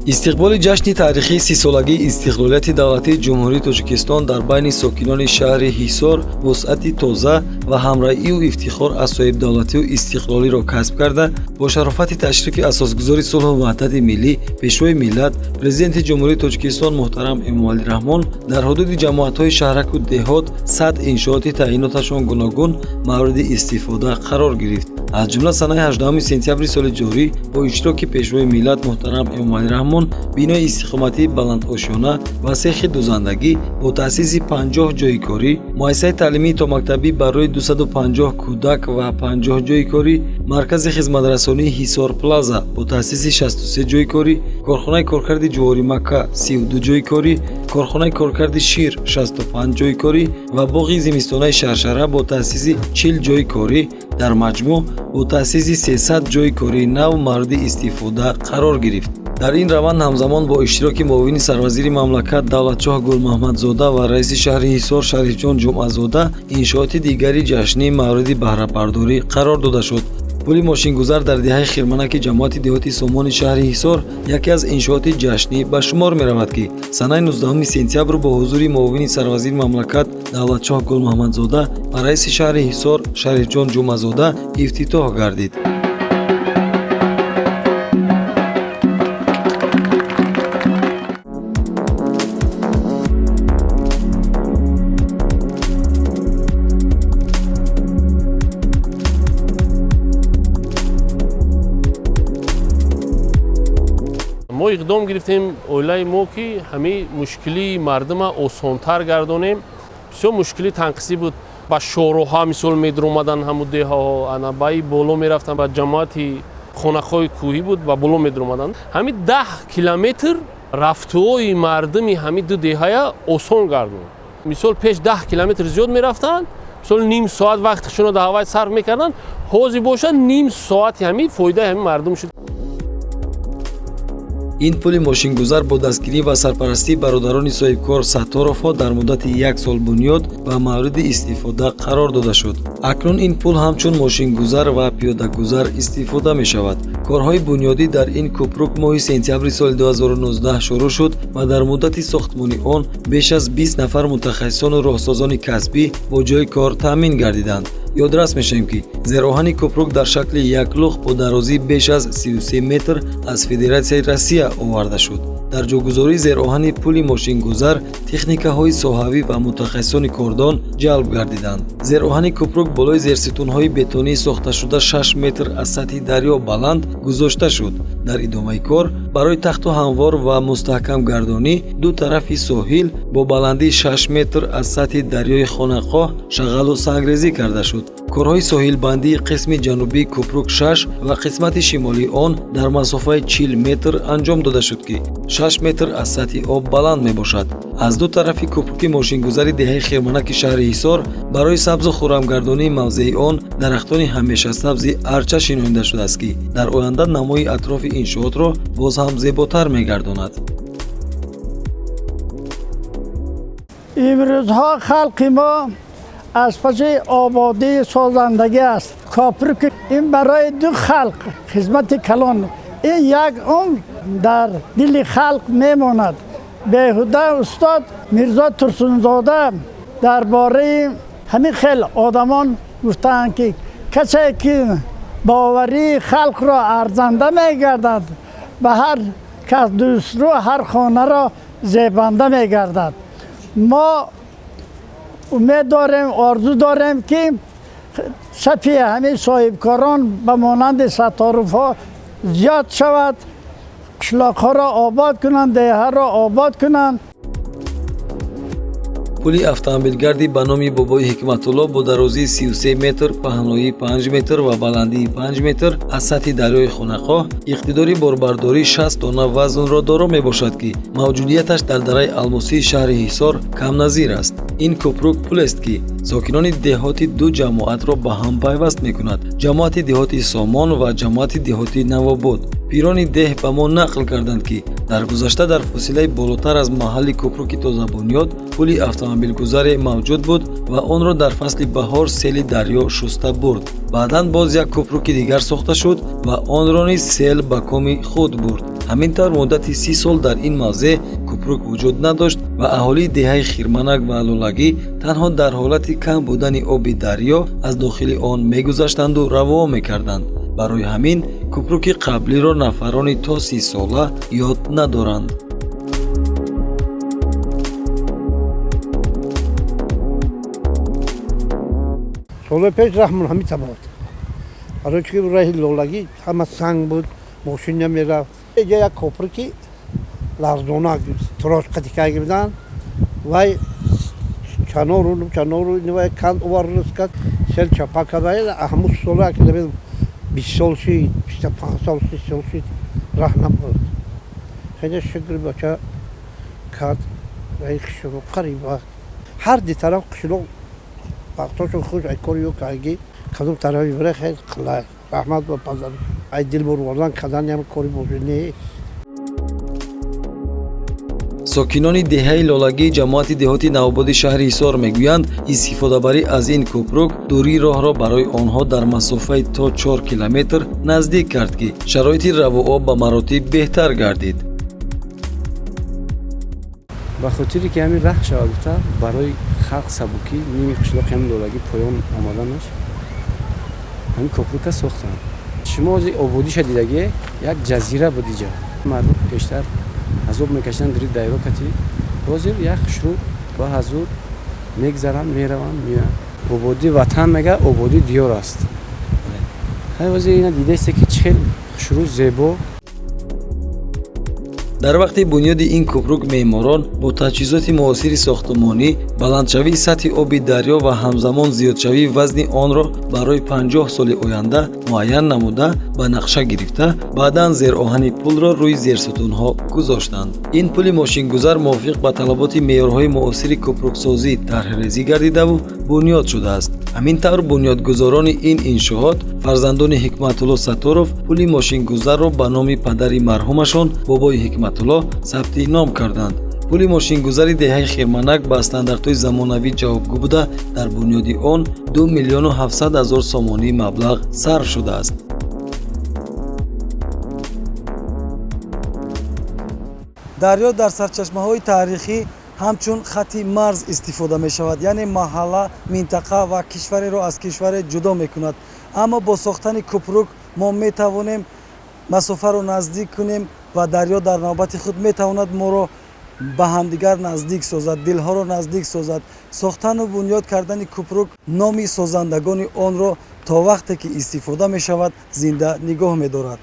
استقبال جشن تاریخی 30 سالگی استقلالیت دولتی جمهوری تاجیکستان در بین ساکنان شهر حصار وسعتی تازه و همراهی و افتخار از صاحب دولتی و استقلالی را کسب کرده با شرافت تشریف اساسگزار صلح و وحدت ملی پیشوای ملت پرزیدنت جمهوری تاجیکستان محترم امامعلی رحمان در حدود جماعت‌های شهرک و دهات 100 انشاءات تعییناتشان گوناگون مورد استفاده قرار گرفت. از جمله سنه 18 سپتامبر سال جاری با اشتراک پیشوای ملت محترم امامعلی رحمان بینای استقامتی بلندآشیانه و سیخ دوزندگی با تأسیس 50 جای کاری، مؤسسه تعلیمی تا مکتبی برای 250 کودک و 50 جای کاری، مرکز خدمترسانی حصار پلازا با تأسیس 63 جای کاری، کارخانه کارکرد جواری مکه 32 جای کاری، کارخانه کارکرد شیر 65 جای کاری و باغ زمستانه شرشره با تأسیس 40 جای کاری در مجموع با تأسیس 300 جای کاری نو مورد استفاده قرار گرفت. در این روند همزمان با اشتراک معاون سروزیر مملکت دولتشاه گل محمدزاده و رئیس شهر حصار شریفجان جمعه‌زاده انشاءات دیگری جشنی مورد بهره برداری قرار داده شد. پل ماشینگذار در دهه خرمنک جماعت دهاتی سامان شهر حصار یکی از انشاءات جشنی به شمار می رود که سنه 19 سپتامبر با حضور معاون سروزیر مملکت دولتشاه گل محمدزاده و رئیس شهر حصار شریفجان جمعه‌زاده افتتاح گردید. ما اقدام گرفتیم اولای ما که همه مشکلی مردم آسانتر گردانیم. بسیار مشکلی تنقیصی بود. با شوروها مثل میدر اومدن هموده ها انبایی بالا میرفتن با جماعتی خانه‌های کوهی بود و بالا میدر اومدن. همین 10 کیلومتر رفتوهای مردمی همین دو دهه آسان گردون. مثل پیش 10 کیلومتر زیاد میرفتن. مثل نیم ساعت وقتشون رو در هوای صرف میکردن. حاضر باشن نیم ساعت همین فایده همین مردم شد. این پل ماشینگذار با دستگیری و سرپرستی برادران صاحبکار ستاروفا در مدت 1 سال بنیاد و مورد استفاده قرار داده شد. اکنون این پل همچون ماشینگذار و پیاده‌گذار استفاده می شود. کارهای بنیادی در این کوپروک ماه سپتامبر سال 2019 شروع شد و در مدت ساختمانی آن بیش از 20 نفر متخصصان و راهسازان کسبی با جای کار تامین گردیدند. یادرس میشیم که زیراهن کوپروک در شکل یک لوح با درازی بیش از 33 متر از فدراسیون روسیه آورده شد. در جاگذاری زیراهن پل ماشینگذار تکنیک‌های صحوی و متخصصان کردان جلب گردیدند. زیراهن کوپروک بالای زیرستون‌های بتونی ساخته شده 6 متر از سطح دریا بلند گذاشته شد. در ادامه کار برای تخت و هموار و مستحکم گردانی دو طرف ساحل با بلندی 6 متر از سطح دریای خانقاه شغل و سنگریزی کرده شد. کارهای ساحل بندی قسم جنوبی کوپروک 6 و قسمت شمالی آن در مسافه 40 متر انجام داده شد که 6 متر از سطح آب بلند می باشد. از دو طرف کوپروک ماشینگذاری دهه خرمنک شهر حصار برای سبز و خرمگردانی موضع آن درختان همیشه سبز ارچه شناخته شده است که در آینده نمای اطراف انشاءات را باز هم زیباتر می گرداند. امروزها خلق ما از پس آبادی سازندگی است. کوپروک این برای دو خلق خدمت کلان این یک عمر در دل خلق میماند. بیهوده استاد میرزا ترسونزاده درباره همین خیلی آدمان گفتند که کسی که باوری خلق را ارزنده میگردد به هر کس دوست رو هر خانه را زیبنده میگردد. ما امید داریم آرزو داریم که سطح همه صاحبکاران به مانند ستاروفا زیاد شود، قشلاق‌ها را آباد کنند، دهه را آباد کنند. پل автомобилгарди به نام بابای حکمت‌الله با درازی 33 متر، پهنایی 5 متر و بلندی 5 متر از سطح دریای خانقاه اقتداری باربرداری 60 تن وزن را دارا میباشد که موجودیتش در دره الماسی شهر حصار کم نظیر است. این کوپروک پل است که ساکنان دهاتی دو جماعت را به هم پیوست میکند. جماعت دهاتی سامان و جماعت دهاتی نوآباد. пирони деҳ ба мо нақл карданд, ки дар гузашта дар фосилаи болотар аз маҳалли кӯпруки тозабунёд пули автомобилгузаре мавҷуд буд ва онро дар фасли баҳор сели дарё шуста бурд. Баъдан боз як кӯпруки дигар сохта шуд ва онро низ сел ба коми худ бурд. ҳамин тавр муддати 30 сол дар ин мавзеъ кӯпрук вуҷуд надошт ва аҳолии деҳаи Хирманак ва Лолагӣ танҳо дар ҳолати кам будани оби дарё аз дохили он мегузаштанду раво мекарданд. барои ҳамин кӯпруки қаблиро нафарони то 30 сола ёд надоранд. соли пеш раҳмон ҳамин табод. барои ки раҳи Лолагӣ ҳама санг буд, мошин намерафт. Эҷа як кӯпруки ларзона трош карданд. Вай чанору вай кан овард кард, сел чапа кард. Ҳамун сола ки 20 сол шид, 25 сол, 30 сол шид, раҳ набуд. Хеле шукр бача кард. Вай қишро қариб вақт. ҳар ди тараф қишро вақтошо хуш ай кориё кайги кадом тарафи бира хел қилай. раҳмат ба пазар. Ай дилбурвардан кадан ям кори бозӣ нест. сокинони деҳаи Лолагии ҷамоати деҳоти навободи шаҳри Ҳисор мегӯянд, истифодабарӣ аз ин кӯпрук дурии роҳро барои онҳо дар масофаи то 4 километр наздик кард, ки шароити равооб ба маротиб беҳтар гардид. ба хотире ки ҳамин раҳ шавад гуфта барои халқ сабукӣ ними қишлоқи ҳамин Лолагӣ поён омаданаш ҳамин кӯпрука сохтанд. шумо ҳозир ободиша дидагӣ як ҷазира буд иҷа. мардум пештар азоб мекашиданд дури дайрокати. ҳозир як хушрӯ ба ҳазур мегзаранд, мераванд, меоянд. ободӣ ватан мега, ободӣ диёр аст. ҳозир ина дидаасе ки чӣ хел хушрӯ зебо. дар вақти бунёди ин кӯпрук меъморон бо таҷҳизоти муосири сохтмонӣ баландшавии сатҳи оби дарё ва ҳамзамон зиёдшавии вазни онро барои 50 соли оянда муайян намуда ба нақша гирифта, баъдан зероҳани пулро рӯи зерсатунҳо гузоштанд. ин пули мошингузар мувофиқ ба талаботи меъёрҳои муосири кӯпруксозӣ тарҳрезӣ гардидаву бунёд шудааст. ҳамин тавр бунёдгузорони ин иншоот фарзандони Ҳикматулло Сатторов пули мошингузарро ба номи падари марҳумашон бобои Ҳикматулло сабти ном карданд. пули мошингузари деҳаи Хирманак ба стандартҳои замонавӣ ҷавобгӯ буда, дар бунёди он 2 миллиону 700 ҳазор сомонии маблағ сарф шудааст. дарё дар сарчашмаҳои таърихӣ ҳамчун хати марз истифода мешавад, яъне маҳалла, минтақа ва кишвареро аз кишваре ҷудо мекунад. аммо бо сохтани кӯпрук мо метавонем масофаро наздик кунем ва дарё дар навбати худ метавонад моро ба ҳамдигар наздик созад, дилҳоро наздик созад. сохтану бунёд кардани кӯпрук номи созандагони онро то вақте ки истифода мешавад зинда нигоҳ медорад.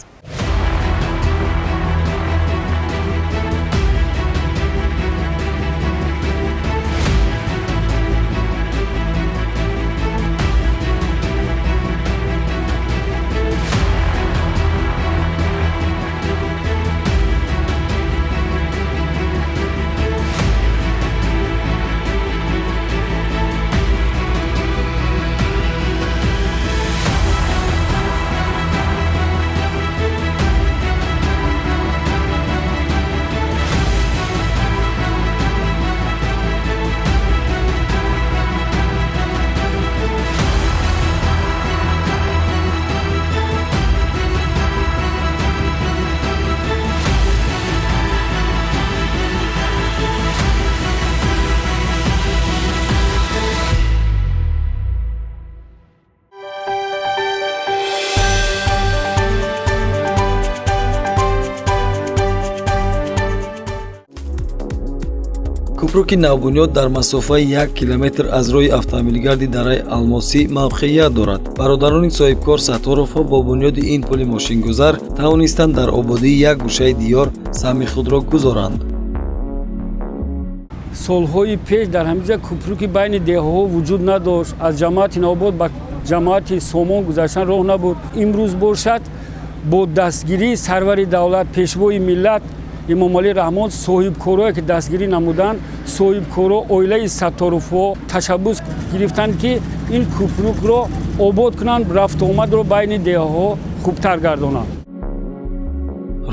кӯпруки навбунёд дар масофаи 1 километр аз роҳи автомобилгарди дараи Алмосӣ мавқеият дорад. бародарони соҳибкор Сатторовҳо бо бунёди ин пули мошингузар тавонистанд дар ободии як гӯшаи диёр саҳми худро гузоранд. солҳои пеш дар ҳамиҷа кӯпруки байни деҳаҳо вуҷуд надошт. аз ҷамоати Навобод ба ҷамоати Сомон гузаштан роҳ набуд. имрӯз бошад бо дастгирии сарвари давлат, пешвои миллат Эмомалӣ Раҳмон, соҳибкорое ки дастгирӣ намуданд, соҳибкоро оилаи Сатторовҳо ташаббус гирифтанд ки ин кӯпрукро обод кунанд, рафтуомадро байни деҳаҳо хубтар гардонанд.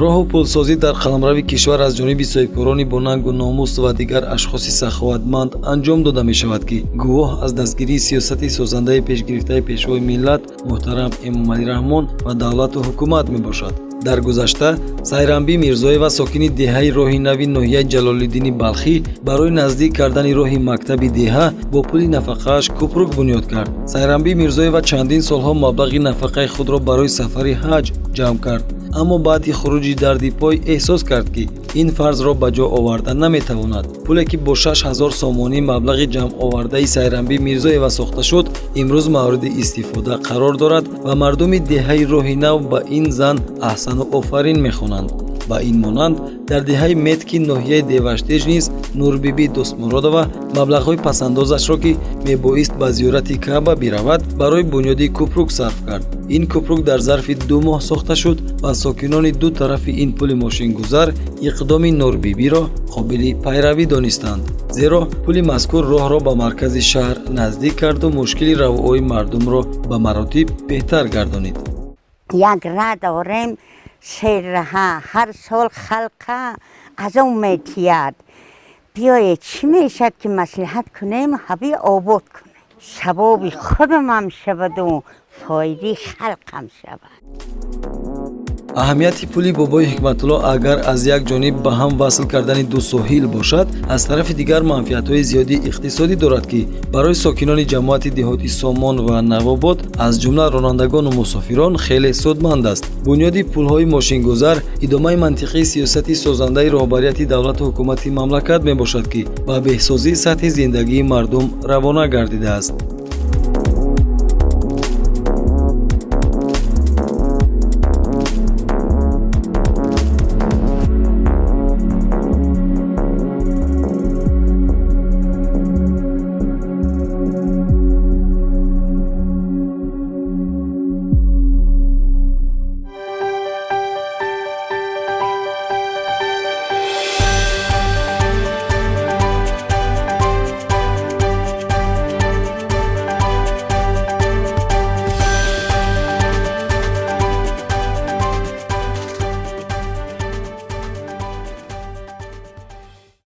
роҳу пулсозӣ дар қаламрави кишвар аз ҷониби соҳибкорони бо нангу номус ва дигар ашхоси саховатманд анҷом дода мешавад ки гувоҳ аз дастгирии сиёсати созандаи пешгирифтаи пешвои миллат муҳтарам Эмомалӣ Раҳмон ва давлату ҳукумат мебошад. дар гузашта Сайрамбӣ Мирзоева сокини деҳаи роҳи нави ноҳияи Ҷалолиддини Балхӣ барои наздик кардани роҳи мактаби деҳа бо пули нафақааш кӯпрук бунёд кард. Сайрамбӣ Мирзоева чандин солҳо маблағи нафақаи худро барои сафари ҳаҷ ҷамъ кард, аммо баъди хуруҷи дарди пой эҳсос кард ки ин фарзро ба ҷо оварда наметавонад. пуле ки бо 6000 сомонӣ маблағи ҷамъовардаи Сайрамбӣ Мирзоева сохта шуд, имрӯз мавриди истифода қарор дорад ва мардуми деҳаи роҳи нав ба ин зан аҳсану офарин мехонанд. ба ин монанд дар деҳаи Метки ноҳияи Деваштеж низ Нурбибӣ Дӯстмуродова маблағҳои пасандозашро ки мебоист ба зиёрати Каъба биравад, барои бунёди кӯпрук сарф кард. ин кӯпрук дар зарфи 2 моҳ сохта шуд ва сокинони ду тарафи ин пули мошингузар иқдоми Нурбибиро қобили пайравӣ донистанд, зеро пули мазкур роҳро ба маркази шаҳр наздик карду мушкили равои мардумро ба маротиб беҳтар гардонид. як ра дорем шерраҳа ҳар сол халқа аз он метиҳад. биёед чӣ мешад ки маслиҳат кунем ҳаби обод кунем, савоби худам ҳам шаваду фоидаи халқам шавад. аҳамияти пули бобои Ҳикматулло агар аз як ҷониб ба ҳам васл кардани ду соҳил бошад, аз тарафи дигар манфиатҳои зиёди иқтисодӣ дорад ки барои сокинони ҷамоати деҳоти Сомон ва Навобод аз ҷумла ронандагону мусофирон хеле судманд аст. бунёди пулҳои мошингузар идомаи мантиқии сиёсати созандаи роҳбарияти давлату ҳукумати мамлакат мебошад ки ба беҳсозии сатҳи зиндагии мардум равона гардидааст.